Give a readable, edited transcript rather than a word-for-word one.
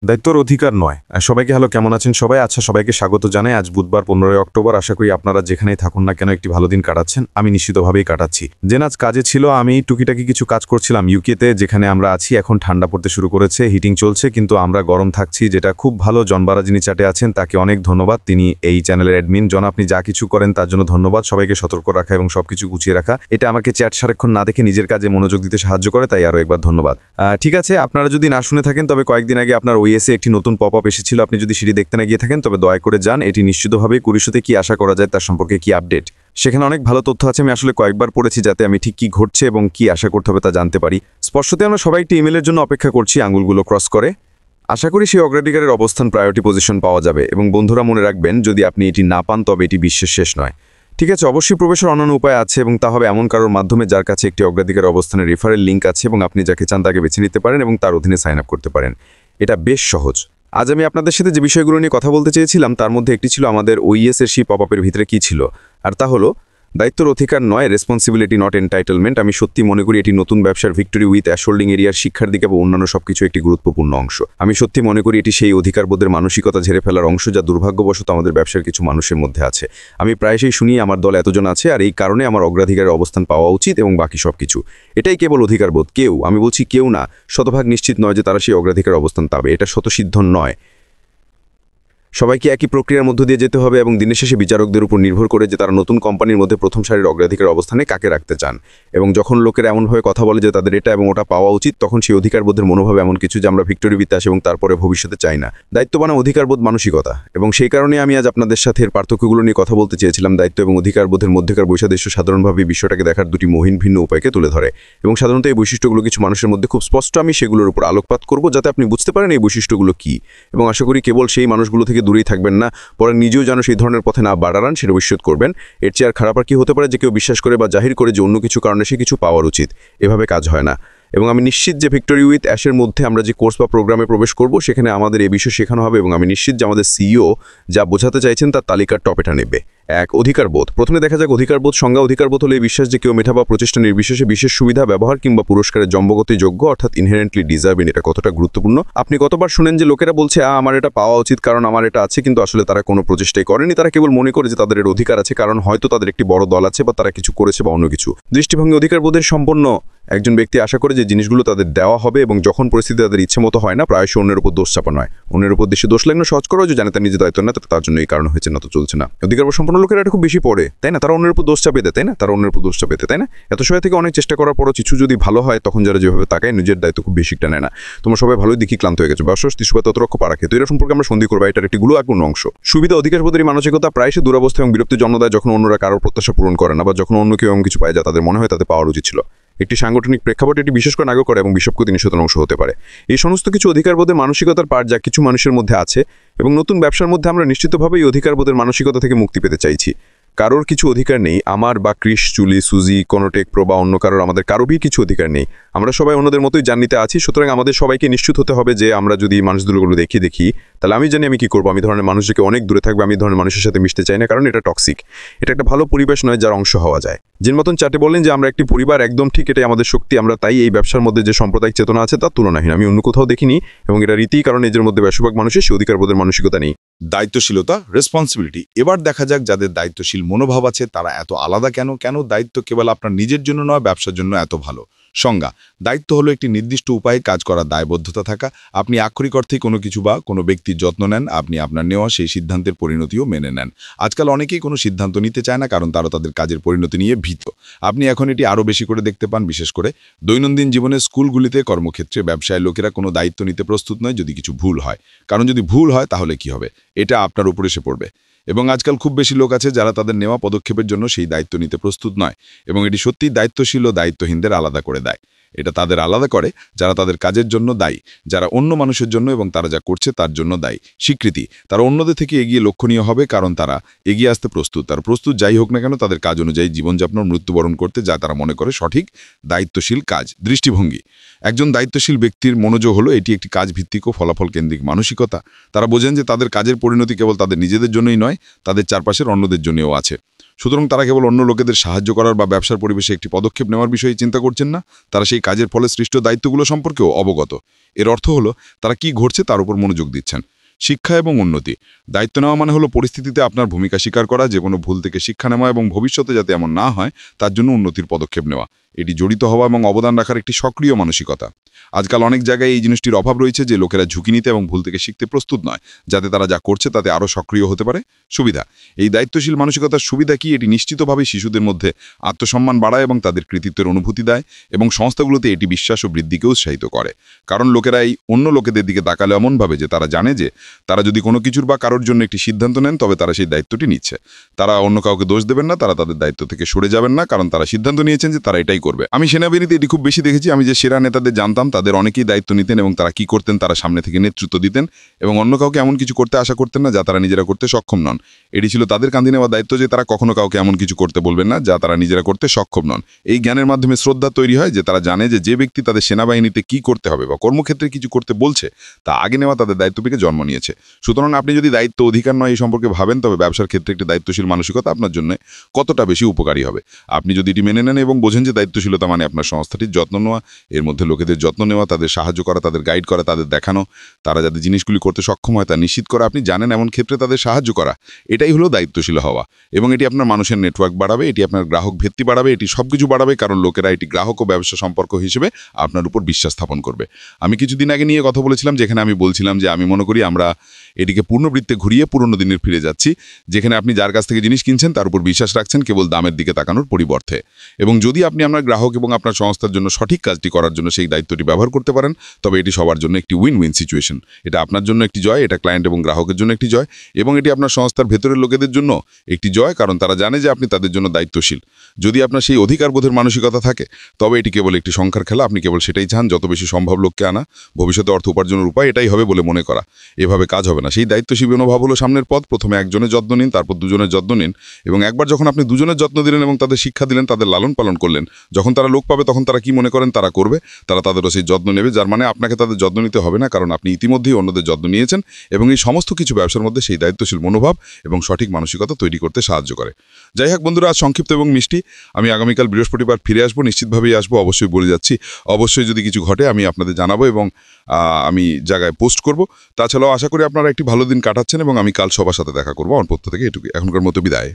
দায়িত্বর অধিকার নয়। সবাইকে হ্যালো, কেমন আছেন সবাই? আচ্ছা, সবাইকে স্বাগত জানাই। আজ বুধবার 15 অক্টোবর। আশা করি আপনারা যেখানেই থাকুন না কেন একটি ভালো দিন কাটাচ্ছেন। আমি নিশ্চিতভাবেই কাটাচ্ছি। আজ কাজে ছিল, আমি টুকিটাকি কিছু কাজ করছিলাম ইউকেতে, যেখানে আমরা আছি। এখন ঠান্ডা পড়তে শুরু করেছে, হিটিং চলছে, কিন্তু আমরা গরম থাকছি, যেটা খুব ভালো। জনবারা যিনি চাটে আছেন তাকে অনেক ধন্যবাদ। তিনি এই চ্যানেলের অ্যাডমিন। জন, আপনি যা কিছু করেন তার জন্য ধন্যবাদ। সবাইকে সতর্ক রাখা এবং সবকিছু গুছিয়ে রাখা, এটা আমাকে চ্যাট সারাক্ষণ না দেখে নিজের কাজে মনোযোগ দিতে সাহায্য করে, তাই আরও একবার ধন্যবাদ। ঠিক আছে, আপনারা যদি না শুনে থাকেন তবে কয়েকদিন আগে আপনার ওএসে একটি নতুন পপ আপ এসেছিল। আপনি যদি সেটি দেখতে না গিয়ে থাকেন তবে দয়া করে যান। এটি নিশ্চিতভাবে কুরিশোতে কি আশা করা যায় তার সম্পর্কে কি আপডেট, সেখানে অনেক ভালো তথ্য আছে। আমি আসলে কয়েকবার পড়েছি যাতে আমি ঠিক কি ঘটছে এবং কি আশা করতে হবে তা জানতে পারি। স্পষ্টতে আমরা সবাই একটি ইমেলের জন্য অপেক্ষা করছি, আঙুলগুলো ক্রস করে। আশা করি সেই অগ্রাধিকারের অবস্থান, প্রায়োরিটি পজিশন পাওয়া যাবে। এবং বন্ধুরা, মনে রাখবেন, যদি আপনি এটি না পান তবে এটি বিশ্বের শেষ নয়। ঠিক আছে, অবশ্যই প্রবেশের অন্যান্য উপায় আছে, এবং তা হবে এমন কারোর মাধ্যমে যার কাছে একটি অগ্রাধিকার অবস্থানের রেফারেল লিঙ্ক আছে, এবং আপনি যাকে চান তাকে বেছে নিতে পারেন এবং তার অধীনে সাইন আপ করতে পারেন। এটা বেশ সহজ। আজ আমি আপনাদের সাথে যে বিষয়গুলো নিয়ে কথা বলতে চেয়েছিলাম তার মধ্যে একটি ছিল আমাদের ওইএসের সেই পপ আপের ভিতরে কী ছিল, আর তা হলো দায়িত্বর অধিকার নয়, রেসপন্সিবিলিটি নট এন্টাইটেলমেন্ট। আমি সত্যি মনে করি এটি নতুন ব্যবসার ভিক্টোরি উইথ অ্যাশোল্ডিং এরিয়ার শিক্ষার দিকে এবং অন্যান্য সবকিছু একটি গুরুত্বপূর্ণ অংশ। আমি সত্যি মনে করি এটি সেই অধিকারবোধের মানসিকতা ঝেড়ে ফেলার অংশ যা দুর্ভাগ্যবশত আমাদের ব্যবসার কিছু মানুষের মধ্যে আছে। আমি প্রায়শই শুনি আমার দল এতজন আছে আর এই কারণে আমার অগ্রাধিকারের অবস্থান পাওয়া উচিত এবং বাকি সবকিছু। এটাই কেবল অধিকারবোধ। কেউ, আমি বলছি কেউ না, শতভাগ নিশ্চিত নয় যে তারা সেই অগ্রাধিকার অবস্থান পাবে। এটা স্বতঃসিদ্ধ নয়। সবাইকে একই প্রক্রিয়ার মধ্য দিয়ে যেতে হবে এবং দিনের শেষে বিচারকদের উপর নির্ভর করে যে তারা নতুন কোম্পানির মধ্যে প্রথম সারির অগ্রাধিকার অবস্থানে কাকে রাখতে চান। এবং যখন লোকেরা এমনভাবে কথা বলে যে তাদের এটা এবং ওটা পাওয়া উচিত, তখন সেই অধিকারবোধের মনোভাব এমন কিছু যে আমরা ভিক্টোরি বিতে আসি এবং তারপরে ভবিষ্যতে চাই না। দায়িত্ববান অধিকারবোধ মানসিকতা। এবং সেই কারণে আমি আজ আপনাদের সাথে এর পার্থক্যগুলো নিয়ে কথা বলতে চেয়েছিলাম। দায়িত্ব এবং অধিকারবোধের মধ্যেকার বৈসাদৃশ্য সাধারণভাবে বিষয়টাকে দেখার দুটি মহিন ভিন্ন উপায়কে তুলে ধরে, এবং সাধারণত এই বৈশিষ্ট্যগুলো কিছু মানুষের মধ্যে খুব স্পষ্ট। আমি সেগুলোর উপর আলোকপাত করব যাতে আপনি বুঝতে পারেন এই বৈশিষ্ট্যগুলো কী, এবং আশা করি কেবল সেই মানুষগুলো থেকে দূরেই থাকবেন না, পরে নিজেও যেন সেই ধরনের পথে না বাড়ান, সেটা নিশ্চিত করবেন। এর চেয়ে আর খারাপ আর কি হতে পারে যে কেউ বিশ্বাস করে বা জাহির করে যে অন্য কিছু কারণে সে কিছু পাওয়ার উচিত। এভাবে কাজ হয় না। এবং আমি নিশ্চিত যে ভিক্টোরি উইথ অ্যাশের মধ্যে আমরা যে কোর্স বা প্রোগ্রামে প্রবেশ করব সেখানে আমাদের এই বিষয় শেখানো হবে, এবং আমি নিশ্চিত যে আমাদের সিইও যা বোঝাতে চাইছেন তার তালিকার টপেটা নেবে। এক, অধিকারবোধ। প্রথমে দেখা যাক অধিকারবোধ সংজ্ঞা। অধিকারবোধ হলো এই বিশ্বাস যে কেউ মেধা বা প্রচেষ্টা নির্বিশেষে বিশেষ সুবিধা, ব্যবহার কিংবা পুরস্কারের জন্মগতই যোগ্য, অর্থাৎ ইনহেরেন্টলি ডিজার্ভিং। এটা কতটা গুরুত্বপূর্ণ। আপনি কতবার শুনেন যে লোকেরা বলছে আমার এটা পাওয়া উচিত কারণ আমার এটা আছে, কিন্তু আসলে তারা কোনো প্রচেষ্টাই করেনি। তারা কেবল মনে করে যে তাদের এর অধিকার আছে কারণ হয়তো তাদের একটি বড় দল আছে বা তারা কিছু করেছে বা অন্য কিছু। দৃষ্টিভঙ্গি অধিকারবোধের সম্পন্ন একজন ব্যক্তি আশা করে যে জিনিসগুলো তাদের দেওয়া হবে, এবং যখন পরিস্থিতি তাদের ইচ্ছে মতো হয় না, প্রায়শই অন্যের উপর দোষ চাপানো হয়। অন্যের উপর দেশে দোষ লাগানো সহজ করো যে জানে তার নিজের দায়িত্ব না, তার জন্য এই কারণ হয়েছে না, তো চলছে না। অধিকারবোধ সম্পন্ন লোকেরা এটা খুব বেশি পড়ে, তাই না? তারা অন্যের উপর দোষ চাপিয়ে দেয়, তাই না? তারা অন্যের উপর দোষ চাপিয়ে দেয়, তাই না? এত সময় থেকে অনেক চেষ্টা করার পরও কিছু যদি ভালো হয় তখন যারা যেভাবে তাকায় নিজের দায়িত্ব খুব বেশি একটা নেয় না। তোমরা সবাই ভালোই দেখি ক্লান্ত হয়ে গেছো, ব্যবসা তিসুপাত ততরক্ষ পারা খেতে, এর সম্পর্কে আমরা সন্ধি করবো। এটার একটি গুরুত্বপূর্ণ অংশ। সুবিধা অধিকারবোধের মানসিকতা প্রায়শই দুরবস্থা এবং বিরক্তি জন্ম দেয় যখন অন্যরা কারোর প্রত্যাশা পূরণ করে না, বা যখন অন্য কেউ এমন কিছু পায় যা তাদের মনে হয় তাদের পাওয়ার উচিত ছিল। একটি সাংগঠনিক প্রেক্ষাপট এটি বিশেষ করে নাগরিক করে এবং বিশ্বক্ষতি নিষেধন অংশ হতে পারে। এই সমস্ত কিছু অধিকারবোধের মানসিকতার পার যা কিছু মানুষের মধ্যে আছে, এবং নতুন ব্যবসার মধ্যে আমরা নিশ্চিতভাবে এই অধিকারবোধের মানসিকতা থেকে মুক্তি পেতে চাইছি। কারোর কিছু অধিকার নেই, আমার বা ক্রিস, জুলি, সুজি, কনোটেক প্রো বা অন্য কারোর, আমাদের কারোরই কিছু অধিকার নেই। আমরা সবাই অন্যদের মতোই জানিতে আছি। সুতরাং আমাদের সবাইকে নিশ্চিত হতে হবে যে আমরা যদি মানুষগুলো দেখি তাহলে আমি জানি আমি কি করবো। আমি ধরনের মানুষ থেকে অনেক দূরে থাকবে। আমি ধরনের মানুষের সাথে মিশতে চাই না, কারণ এটা টক্সিক। এটা একটা ভালো পরিবেশ নয় যার অংশ হওয়া যায়। যেন মতন চাটে বললেন যে আমরা একটি পরিবার, একদম ঠিক, এটাই আমাদের শক্তি। আমরা তাই এই ব্যবসার মধ্যে যে সাম্প্রদায়িক চেতনা আছে তার তুলনাহীন। আমি অন্য কোথাও দেখিনি, এবং এটা রীতি, কারণ এদের মধ্যে বেশিরভাগ মানুষের সে অধিকারবোধের মানসিকতা নেই। দায়িত্বশীলতা, রেসপন্সিবিলিটি। এবার দেখা যাক যাদের দায়িত্বশীল মনোভাব আছে তারা এত আলাদা কেন। কেন দায়িত্ব কেবল আপনার নিজের জন্য নয়, ব্যবসার জন্য এত ভালো। সংজ্ঞা: দায়িত্ব হলো একটি নির্দিষ্ট উপায়ে কাজ করার দায়বদ্ধতা থাকা। আপনি আক্ষরিক অর্থেই কোনো কিছু বা কোনো ব্যক্তির যত্ন নেন। আপনি আপনার নেওয়া সেই সিদ্ধান্তের পরিণতিও মেনে নেন। আজকাল অনেকেই কোনো সিদ্ধান্ত নিতে চায় না কারণ তারা তাদের কাজের পরিণতি নিয়ে ভীত। আপনি এখন এটি আরও বেশি করে দেখতে পান, বিশেষ করে দৈনন্দিন জীবনে, স্কুলগুলিতে, কর্মক্ষেত্রে, ব্যবসায় লোকেরা কোনো দায়িত্ব নিতে প্রস্তুত নয় যদি কিছু ভুল হয়। কারণ যদি ভুল হয় তাহলে কি হবে, এটা আপনার উপর এসে পড়বে। এবং আজকাল খুব বেশি লোক আছে যারা তাদের নেওয়া পদক্ষেপের জন্য সেই দায়িত্ব নিতে প্রস্তুত নয়, এবং এটি সত্যিই দায়িত্বশীল ও দায়িত্বহীনদের আলাদা করে দেয়। এটা তাদের আলাদা করে যারা তাদের কাজের জন্য দায়ী, যারা অন্য মানুষের জন্য এবং তারা যা করছে তার জন্য দায়ী। স্বীকৃতি: তারা অন্যদের থেকে এগিয়ে লক্ষণীয় হবে কারণ তারা এগিয়ে আসতে প্রস্তুত। তার প্রস্তুত যাই হোক না কেন তাদের কাজ অনুযায়ী জীবনযাপন ও মৃত্যুবরণ করতে, যা তারা মনে করে সঠিক। দায়িত্বশীল কাজ। দৃষ্টিভঙ্গি: একজন দায়িত্বশীল ব্যক্তির মনোযোগ হলো এটি একটি কাজভিত্তিক ও ফলাফল কেন্দ্রিক মানসিকতা। তারা বোঝেন যে তাদের কাজের পরিণতি কেবল তাদের নিজেদের জন্যই নয়, তাদের চারপাশের অন্যদের জন্যও আছে। সুতরাং তারা কেবল অন্য লোকেদের সাহায্য করার বা ব্যবসার পরিবেশে একটি পদক্ষেপ নেওয়ার বিষয়ে চিন্তা করছেন না, তারা সেই কাজের ফলে সৃষ্ট দায়িত্বগুলো সম্পর্কেও অবগত। এর অর্থ হলো তারা কি ঘটছে তার উপর মনোযোগ দিচ্ছেন। শিক্ষা এবং উন্নতি। দায়িত্ব নেওয়া মানে হলো পরিস্থিতিতে আপনার ভূমিকা স্বীকার করা, যে কোনো ভুল থেকে শিক্ষা নেওয়া এবং ভবিষ্যতে যাতে এমন না হয় তার জন্য উন্নতির পদক্ষেপ নেওয়া। এটি জড়িত হওয়া এবং অবদান রাখার একটি সক্রিয় মানসিকতা। আজকাল অনেক জায়গায় এই জিনিসটির অভাব রয়েছে যে লোকেরা ঝুঁকি নিতে এবং ভুল থেকে শিখতে প্রস্তুত নয়, যাতে তারা যা করছে তাতে আরও সক্রিয় হতে পারে। সুবিধা। এই দায়িত্বশীল মানসিকতার সুবিধা কি? এটি নিশ্চিতভাবে শিশুদের মধ্যে আত্মসম্মান বাড়ায় এবং তাদের কৃতিত্বের অনুভূতি দেয়, এবং সংস্থাগুলোতে এটি বিশ্বাস ও বৃদ্ধিকে উৎসাহিত করে। কারণ লোকেরা এই অন্য লোকেদের দিকে তাকালে এমনভাবে যে তারা জানে যে তারা যদি কোনো কিছুর বা কারোর জন্য একটি সিদ্ধান্ত নেন তবে তারা সেই দায়িত্বটি নিচ্ছে। তারা অন্য কাউকে দোষ দেবেন না, তারা তাদের দায়িত্ব থেকে সরে যাবেন না, কারণ তারা সিদ্ধান্ত নিয়েছেন যে তারা এটাই করবে। আমি সেনাবাহিনীতে এটি খুব বেশি দেখেছি। আমি যে সেরা নেতাদের জানতাম তাদের অনেকেই দায়িত্ব নিতেন এবং তারা কি করতেন, তারা সামনে থেকে নেতৃত্ব দিতেন এবং অন্য কাউকে এমন কিছু করতে আশা করতেন না যা তারা নিজেরা করতে সক্ষম নন। এটি ছিল তাদের কাঁধে নেওয়া দায়িত্ব যে তারা কখনো কাউকে এমন কিছু করতে বলবেন না যা তারা নিজেরা করতে সক্ষম নন। এই জ্ঞানের মাধ্যমে শ্রদ্ধা তৈরি হয় যে তারা জানে যে যে ব্যক্তি তাদের সেনাবাহিনীতে কি করতে হবে বা কর্মক্ষেত্রে কিছু করতে বলছে তা আগে নেওয়া তাদের দায়িত্ব থেকে জন্ম নিয়েছে। সুতরাং আপনি যদি দায়িত্ব অধিকার নয় এই সম্পর্কে ভাবেন, তবে ব্যবসার ক্ষেত্রে একটি দায়িত্বশীল মানসিকতা আপনার জন্য কতটা বেশি উপকারী হবে। আপনি যদি এটি মেনে নেন এবং বোঝেন যে দায়িত্বশীলতা মানে আপনার সংস্থাটির যত্ন নেওয়া, এর মধ্যে লোকেদের যত্ন নেওয়া, তাদের সাহায্য করা, তাদের গাইড করা, তাদের দেখানো, তারা যাতে জিনিসগুলি করতে সক্ষম হয় তা নিশ্চিত করা, আপনি জানেন এমন ক্ষেত্রে তাদের সাহায্য করা, এটাই হলো দায়িত্বশীল হওয়া। এবং এটি আপনার মানুষের নেটওয়ার্ক বাড়াবে, এটি আপনার গ্রাহক ভিত্তি বাড়াবে, এটি সব কিছু বাড়াবে, কারণ লোকেরা এটি গ্রাহক ও ব্যবসা সম্পর্ক হিসেবে আপনার উপর বিশ্বাস স্থাপন করবে। আমি কিছুদিন আগে নিয়ে কথা বলেছিলাম, যেখানে আমি বলছিলাম যে আমি মনে করি আমরা এটিকে পূর্ণবৃত্তে ঘুরিয়ে পুরনো দিনের ফিরে যাচ্ছি, যেখানে আপনি যার কাছ থেকে জিনিস কিনছেন তার উপর বিশ্বাস রাখছেন কেবল দামের দিকে তাকানোর পরিবর্তে। এবং যদি আপনি আপনার গ্রাহক এবং আপনার সংস্থার জন্য সঠিক কাজটি করার জন্য সেই দায়িত্বটি ব্যবহার করতে পারেন, তবে এটি সবার জন্য একটি উইন উইন সিচুয়েশন। এটা আপনার জন্য একটি জয়, এটা ক্লায়েন্ট এবং গ্রাহকের জন্য একটি জয়, এবং এটি আপনার সংস্থার ভেতরের লোকেদের জন্য একটি জয়, কারণ তারা জানে যে আপনি তাদের জন্য দায়িত্বশীল। যদি আপনার সেই অধিকারবোধের মানসিকতা থাকে তবে এটি কেবল একটি সংখ্যার খেলা। আপনি কেবল সেটাই চান, যত বেশি সম্ভব লোককে আনা, ভবিষ্যতে অর্থ উপার্জনের উপায় এটাই হবে বলে মনে করা। এভাবে কাজ হবে না। সেই দায়িত্বশীল মনোভাব হলো সামনের পথ। প্রথমে একজনের যত্ন নিন, তারপর দুজনের যত্ন নিন, এবং একবার যখন আপনি দুজনের যত্ন দিলেন এবং তাদের শিক্ষা দিলেন, তাদের লালন পালন করলেন, যখন তারা লোক পাবে তখন তারা কি মনে করেন তারা করবে, তারা তাদেরও সেই যত্ন নেবে, যার মানে আপনাকে তাদের যত্ন নিতে হবে না, কারণ আপনি ইতিমধ্যেই অন্যদের যত্ন নিয়েছেন। এবং এই সমস্ত কিছু ব্যবসার মধ্যে সেই দায়িত্বশীল মনোভাব এবং সঠিক মানসিকতা তৈরি করতে সাহায্য করে। যাই হোক বন্ধুরা, আজ সংক্ষিপ্ত এবং মিষ্টি। আমি আগামীকাল বৃহস্পতিবার ফিরে আসবো, নিশ্চিতভাবেই আসবো, অবশ্যই বলে যাচ্ছি। অবশ্যই যদি কিছু ঘটে আমি আপনাদের জানাবো এবং আমি জায়গায় পোস্ট করব। তাছাড়াও আশা করি আপনারা একটি ভালো দিন কাটাচ্ছেন এবং আমি কাল সবার সাথে দেখা করবো। আমার পক্ষ থেকে এটুকু, এখনকার মতো বিদায়।